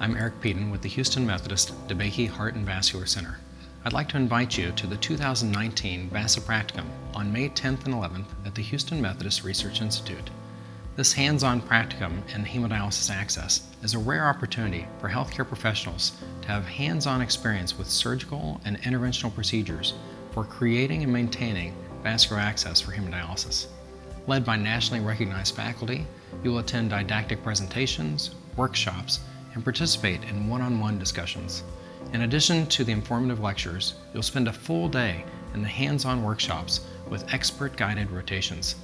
I'm Eric Peden with the Houston Methodist DeBakey Heart and Vascular Center. I'd like to invite you to the 2019 VASA Practicum on May 10th and 11th at the Houston Methodist Research Institute. This hands-on practicum in hemodialysis access is a rare opportunity for healthcare professionals to have hands-on experience with surgical and interventional procedures for creating and maintaining vascular access for hemodialysis. Led by nationally recognized faculty, you will attend didactic presentations, workshops, and participate in one-on-one discussions. In addition to the informative lectures, you'll spend a full day in the hands-on workshops with expert-guided rotations.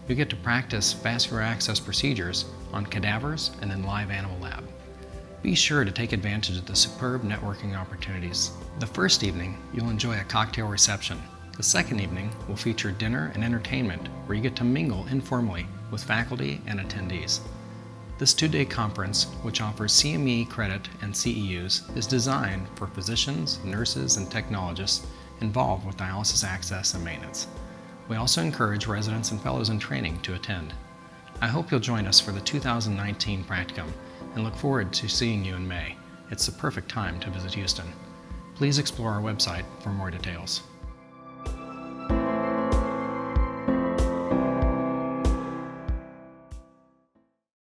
You'll get to practice vascular access procedures on cadavers and in live animal lab. Be sure to take advantage of the superb networking opportunities. The first evening, you'll enjoy a cocktail reception. The second evening will feature dinner and entertainment where you get to mingle informally with faculty and attendees. This two-day conference, which offers CME credit and CEUs, is designed for physicians, nurses, and technologists involved with dialysis access and maintenance. We also encourage residents and fellows in training to attend. I hope you'll join us for the 2019 Practicum and look forward to seeing you in May. It's the perfect time to visit Houston. Please explore our website for more details.